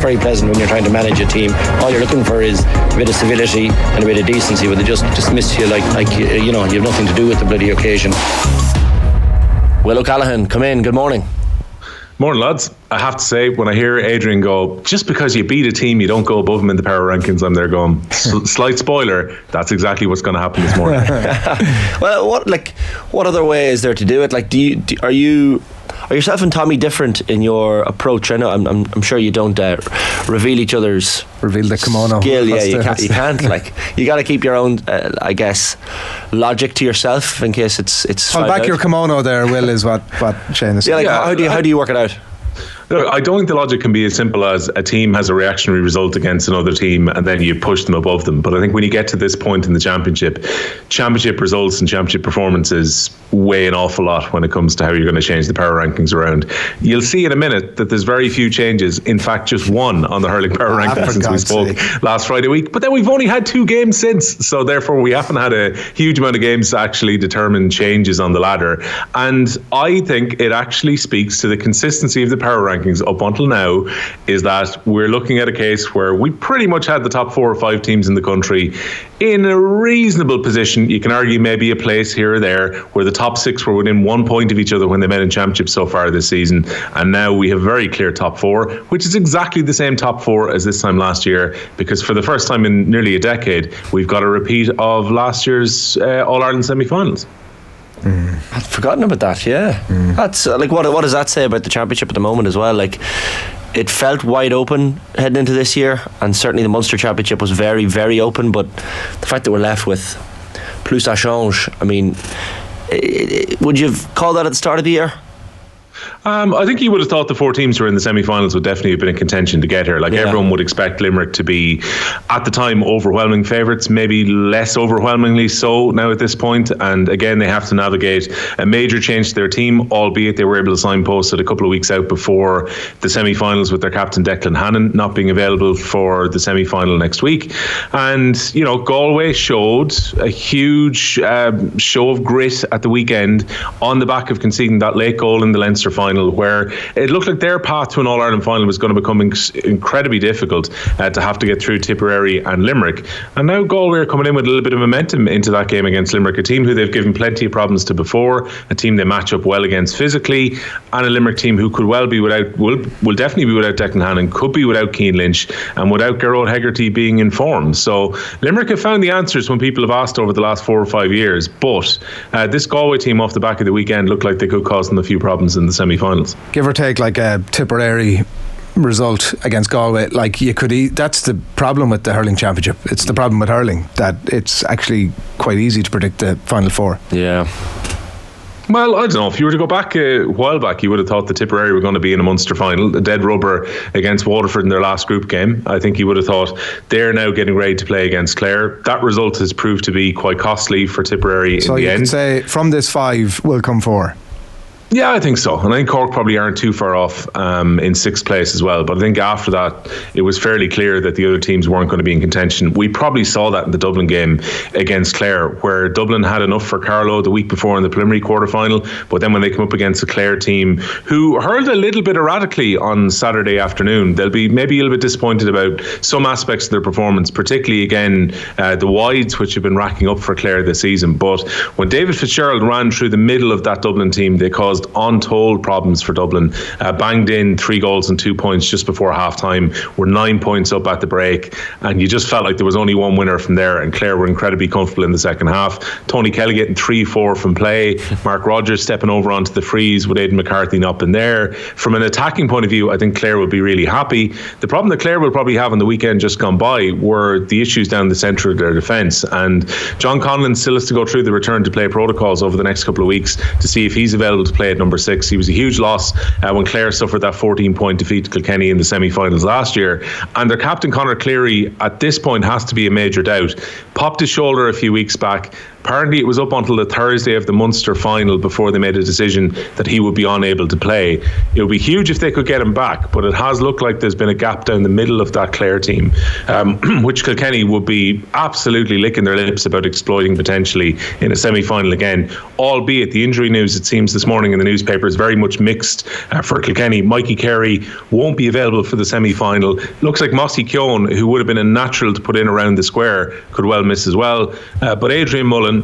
very pleasant when you're trying to manage a team. All you're looking for is a bit of civility and a bit of decency, but they just dismiss you like you know, you have nothing to do with the bloody occasion. Will O'Callaghan, come in, good morning. Morning, lads. I have to say, when I hear Adrian go, just because you beat a team, you don't go above them in the power rankings, I'm there going, slight spoiler, that's exactly what's going to happen this morning. Well, what other way is there to do it? Like, are yourself and Tommy different in your approach? I know I'm sure you don't reveal each other's the kimono skill. Yeah, you can't. Like, you got to keep your own, I guess, logic to yourself in case it's. Hold back your kimono there, Will, is what Shane is saying. Yeah, like, how do you work it out? Look, I don't think the logic can be as simple as a team has a reactionary result against another team and then you push them above them. But I think when you get to this point in the championship results and championship performances weigh an awful lot when it comes to how you're going to change the power rankings around. You'll see in a minute that there's very few changes. In fact, just one on the Hurling Power Rankings since we spoke last Friday week. But then we've only had 2 games since. So therefore, we haven't had a huge amount of games to actually determine changes on the ladder. And I think it actually speaks to the consistency of the power rankings up until now, is that we're looking at a case where we pretty much had the top 4 or 5 teams in the country in a reasonable position. You can argue maybe a place here or there where the top 6 were within 1 point of each other when they met in championship so far this season, and now we have very clear top 4, which is exactly the same top 4 as this time last year, because for the first time in nearly a decade we've got a repeat of last year's All-Ireland semi-finals. I'd forgotten about that. Yeah, that's like what does that say about the championship at the moment as well? Like, it felt wide open heading into this year, and certainly the Munster Championship was very, very open. But the fact that we're left with plus ça change, I mean, would you have called that at the start of the year? I think you would have thought the 4 teams who were in the semi-finals would definitely have been in contention to get here. Everyone would expect Limerick to be, at the time, overwhelming favourites, maybe less overwhelmingly so now at this point. And again, they have to navigate a major change to their team, albeit they were able to signpost it a couple of weeks out before the semi-finals with their captain Declan Hannon not being available for the semi-final next week. And, you know, Galway showed a huge show of grit at the weekend on the back of conceding that late goal in the Leinster final, where it looked like their path to an All-Ireland final was going to become incredibly difficult to have to get through Tipperary and Limerick. And now Galway are coming in with a little bit of momentum into that game against Limerick, a team who they've given plenty of problems to before, a team they match up well against physically, and a Limerick team who could well be without, will definitely be without Declan Hannon, could be without Cian Lynch, and without Gerard Hegarty being in form. So Limerick have found the answers when people have asked over the last 4 or 5 years, but this Galway team off the back of the weekend looked like they could cause them a few problems in the semi-finals. Give or take, like a Tipperary result against Galway, like you could that's the problem with the hurling championship. It's the problem with hurling, that it's actually quite easy to predict the final 4. Yeah. Well, I don't know. If you were to go back a while back, you would have thought the Tipperary were going to be in a Munster final, a dead rubber against Waterford in their last group game. I think you would have thought they're now getting ready to play against Clare. That result has proved to be quite costly for Tipperary in the end. So you could say from this 5 will come 4. Yeah, I think so. And I think Cork probably aren't too far off in 6th place as well. But I think after that, it was fairly clear that the other teams weren't going to be in contention. We probably saw that in the Dublin game against Clare, where Dublin had enough for Carlow the week before in the preliminary quarter-final. But then when they come up against the Clare team, who hurled a little bit erratically on Saturday afternoon, they'll be maybe a little bit disappointed about some aspects of their performance, particularly, again, the wides, which have been racking up for Clare this season. But when David Fitzgerald ran through the middle of that Dublin team, they caused untold problems for Dublin. Banged in 3 goals and 2 points just before half time, were 9 points up at the break, and you just felt like there was only one winner from there, and Clare were incredibly comfortable in the second half. Tony Kelly getting 3-4 from play, Mark Rogers stepping over onto the frees with Aidan McCarthy not in there. From an attacking point of view, I think Clare will be really happy. The problem that Clare will probably have on the weekend just gone by were the issues down the centre of their defence, and John Conlon still has to go through the return to play protocols over the next couple of weeks to see if he's available to play at number 6. He was a huge loss when Clare suffered that 14-point defeat to Kilkenny in the semi-finals last year, and their captain Conor Cleary at this point has to be a major doubt. Popped his shoulder a few weeks back, Apparently it was up until the Thursday of the Munster final before they made a decision that he would be unable to play. It would be huge if they could get him back, but it has looked like there's been a gap down the middle of that Clare team, which Kilkenny would be absolutely licking their lips about exploiting potentially in a semi-final again, albeit the injury news, it seems this morning in the newspaper, is very much mixed for Kilkenny. Mikey Carey won't be available for the semi-final. Looks like Mossy Keown, who would have been a natural to put in around the square, could well miss as well. But Adrian Mullen,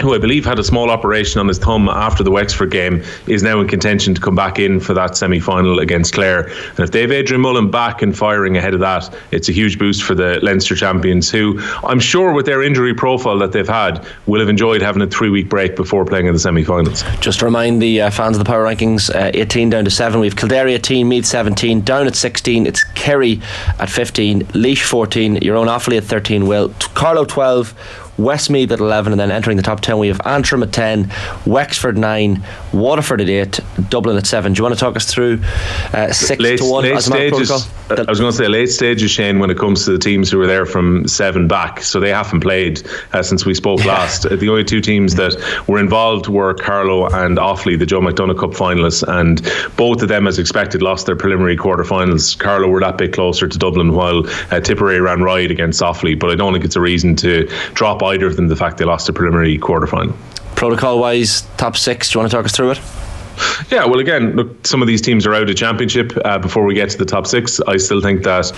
who I believe had a small operation on his thumb after the Wexford game, is now in contention to come back in for that semi-final against Clare. And if they have Adrian Mullen back and firing ahead of that, it's a huge boost for the Leinster champions, who I'm sure with their injury profile that they've had will have enjoyed having a 3-week break before playing in the semi-finals. Just to remind the fans of the Power Rankings, 18 down to 7. We've Kildare 18, Meath 17, down at 16 it's Kerry at 15, Laois 14, your own Offaly at 13, Will, Carlow 12, Westmeath at 11, and then entering the top 10 we have Antrim at 10, Wexford 9, Waterford at 8, Dublin at 7. Do you want to talk us through 6 to 1 as a matter of protocol? I was going to say late stages, Shane, when it comes to the teams who were there from 7 back, so they haven't played since we spoke last. The only 2 teams that were involved were Carlow and Offaly, the Joe McDonagh Cup finalists, and both of them, as expected, lost their preliminary quarter-finals. Carlow were that bit closer to Dublin, while Tipperary ran riot against Offaly, but I don't think it's a reason to drop either of them the fact they lost a preliminary quarter-final. Protocol-wise, top 6, do you want to talk us through it? Yeah, well, again, look, some of these teams are out of championship before we get to the top 6. I still think that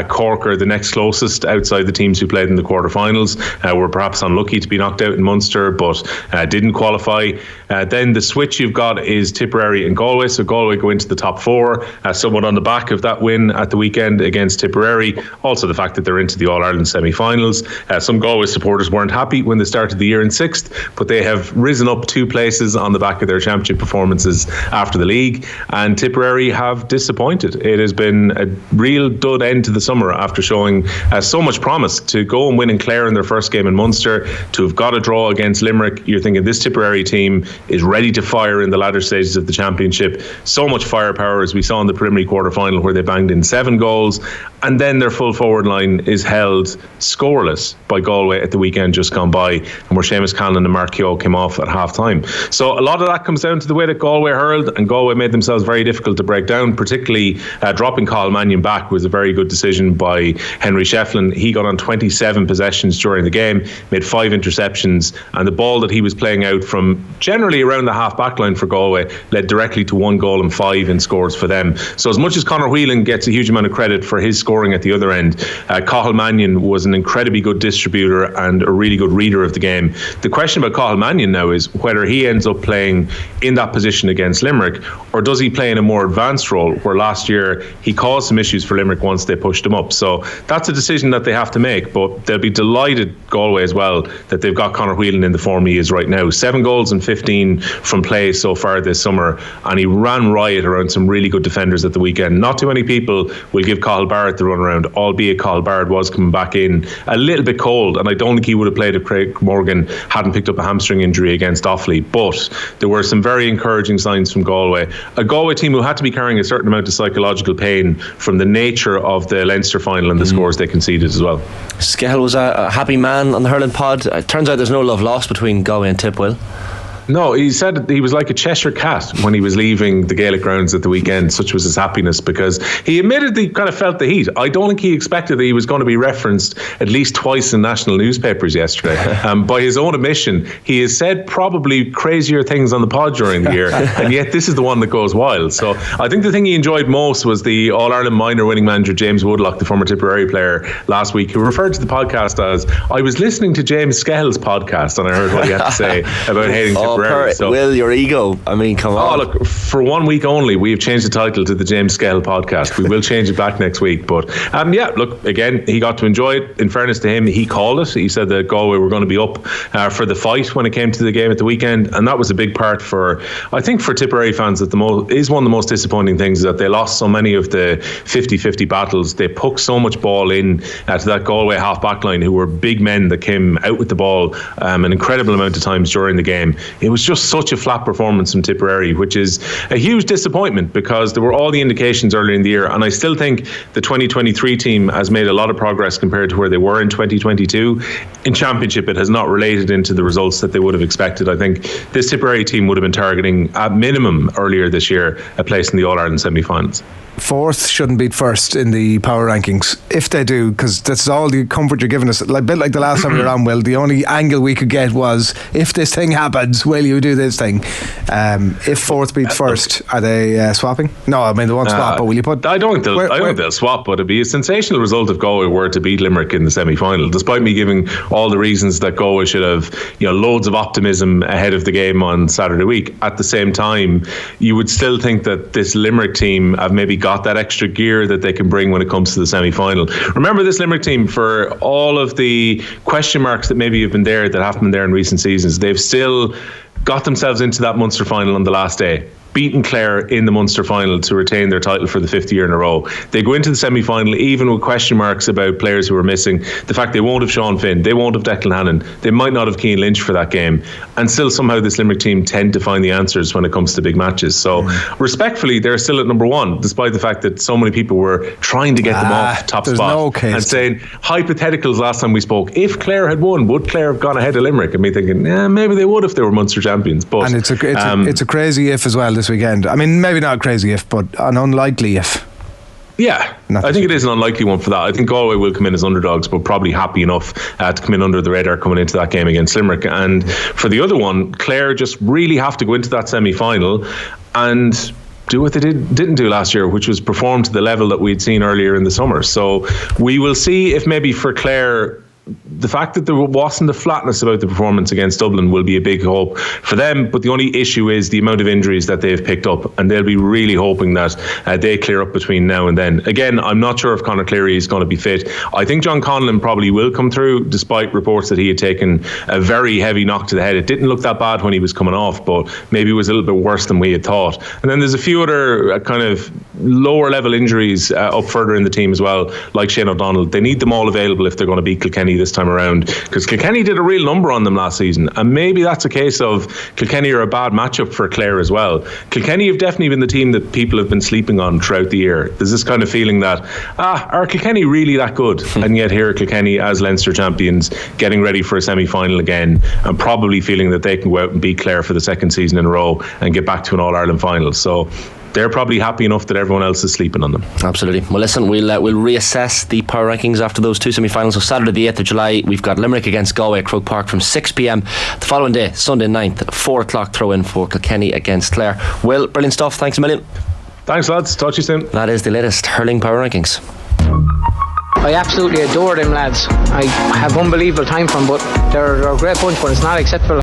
Cork are the next closest outside the teams who played in the quarterfinals. Were perhaps unlucky to be knocked out in Munster, but didn't qualify. Then the switch you've got is Tipperary and Galway. So Galway go into the top 4, somewhat on the back of that win at the weekend against Tipperary. Also the fact that they're into the All-Ireland semi-finals. Some Galway supporters weren't happy when they started the year in 6th, but they have risen up 2 places on the back of their championship performances after the league, and Tipperary have disappointed. It has been a real dud end to the summer after showing so much promise to go and win in Clare in their first game in Munster, to have got a draw against Limerick. You're thinking this Tipperary team is ready to fire in the latter stages of the championship. So much firepower, as we saw in the preliminary quarter-final where they banged in 7 goals, and then their full forward line is held scoreless by Galway at the weekend just gone by, and where Seamus Callan and Mark Keogh came off at half-time. So a lot of that comes down to the way that Galway hurled, and Galway made themselves very difficult to break down, particularly dropping Cathal Mannion back was a very good decision by Henry Shefflin. He got on 27 possessions during the game, made 5 interceptions, and the ball that he was playing out from generally around the half-back line for Galway led directly to 1 goal and 5 in scores for them. So as much as Conor Whelan gets a huge amount of credit for his scoring at the other end, Cathal Mannion was an incredibly good distributor and a really good reader of the game. The question about Cathal Mannion now is whether he ends up playing in that position against Limerick, or does he play in a more advanced role, where last year he caused some issues for Limerick once they pushed him up. So that's a decision that they have to make, but they'll be delighted, Galway as well, that they've got Conor Whelan in the form he is right now. 7 goals and 15 from play so far this summer, and he ran riot around some really good defenders at the weekend. Not too many people will give Cathal Barrett the run around, albeit Cathal Barrett was coming back in a little bit cold, and I don't think he would have played if Craig Morgan hadn't picked up a hamstring injury against Offaly. But there were some very encouraging signs from Galway, a Galway team who had to be carrying a certain amount of psychological pain from the nature of the Leinster final and the scores they conceded as well. Skehill was a happy man on the Hurling Pod. It turns out there's no love lost between Galway and Tipwell. No, he said he was like a Cheshire cat when he was leaving the Gaelic grounds at the weekend. Such was his happiness, because he admittedly kind of felt the heat. I don't think he expected that he was going to be referenced at least twice in national newspapers yesterday. By his own admission, he has said probably crazier things on the pod during the year, and yet this is the one that goes wild. So I think the thing he enjoyed most was the All-Ireland minor winning manager James Woodlock, the former Tipperary player, last week, who referred to the podcast as, I was listening to James Skell's podcast and I heard what he had to say about hating Tipperary. So, Will, your ego, I mean, come on. Oh, look, for 1 week only, we have changed the title to the James Skell podcast. We will change it back next week. But yeah, look, again, he got to enjoy it. In fairness to him, he called it. He said that Galway were going to be up for the fight when it came to the game at the weekend. And that was a big part for, I think, for Tipperary fans, that is one of the most disappointing things, is that they lost so many of the 50-50 battles. They poked so much ball in to that Galway half-back line, who were big men that came out with the ball an incredible amount of times during the game. It was just such a flat performance from Tipperary, which is a huge disappointment because there were all the indications earlier in the year, and I still think the 2023 team has made a lot of progress compared to where they were in 2022. In Championship, it has not related into the results that they would have expected. I think this Tipperary team would have been targeting at minimum earlier this year a place in the All-Ireland semi-finals. Fourth shouldn't beat first in the power rankings. If they do, because that's all the comfort you're giving us. A bit like the last time we were on, Will, the only angle we could get was, if this thing happens, will you do this thing? If fourth beats first, are they swapping? No, I mean they won't swap, but will you put... I don't think they'll swap, but it'd be a sensational result if Galway were to beat Limerick in the semi-final, despite me giving all the reasons that Galway should have loads of optimism ahead of the game on Saturday week. At the same time, you would still think that this Limerick team have maybe got that extra gear that they can bring when it comes to the semi-final. Remember, this Limerick team, for all of the question marks that maybe have been there, that haven't been there in recent seasons, they've still got themselves into that Munster final on the last day, beaten Clare in the Munster final to retain their title for the 5th year in a row. They go into the semi-final even with question marks about players who are missing. The fact they won't have Sean Finn, they won't have Declan Hannon, they might not have Cian Lynch for that game, and still somehow this Limerick team tend to find the answers when it comes to big matches. So respectfully, they're still at number one, despite the fact that so many people were trying to get them off top spot and saying hypotheticals last time we spoke. If Clare had won, would Clare have gone ahead of Limerick? And me thinking, maybe they would if they were Munster champions. But, and it's a crazy if as well this weekend. I mean, maybe not a crazy if, but an unlikely if. Yeah, I think it is an unlikely one for that. I think Galway will come in as underdogs, but probably happy enough to come in under the radar coming into that game against Limerick. And for the other one, Clare just really have to go into that semi-final and do what they didn't do last year, which was perform to the level that we'd seen earlier in the summer. So we will see if maybe for Clare, the fact that there wasn't a flatness about the performance against Dublin will be a big hope for them, but the only issue is the amount of injuries that they've picked up, and they'll be really hoping that they clear up between now and then. Again, I'm not sure if Conor Cleary is going to be fit. I think John Conlon probably will come through, despite reports that he had taken a very heavy knock to the head. It didn't look that bad when he was coming off, but maybe it was a little bit worse than we had thought. And then there's a few other kind of lower level injuries up further in the team as well, like Shane O'Donnell. They need them all available if they're going to beat Kilkenny this time around, because Kilkenny did a real number on them last season, and maybe that's a case of Kilkenny are a bad matchup for Clare as well. Kilkenny have definitely been the team that people have been sleeping on throughout the year. There's this kind of feeling that are Kilkenny really that good? And yet here are Kilkenny as Leinster champions getting ready for a semi-final again, and probably feeling that they can go out and beat Clare for the second season in a row and get back to an All-Ireland final. So they're probably happy enough that everyone else is sleeping on them. Absolutely. Well, listen, we'll reassess the power rankings after those two semi-finals. So Saturday the 8th of July, we've got Limerick against Galway at Croke Park from 6 p.m. The following day, Sunday 9th, 4 o'clock throw-in for Kilkenny against Clare. Will, brilliant stuff. Thanks a million. Thanks, lads. Talk to you soon. That is the latest Hurling Power Rankings. I absolutely adore them lads. I have unbelievable time for them, but they're a great bunch, but it's not acceptable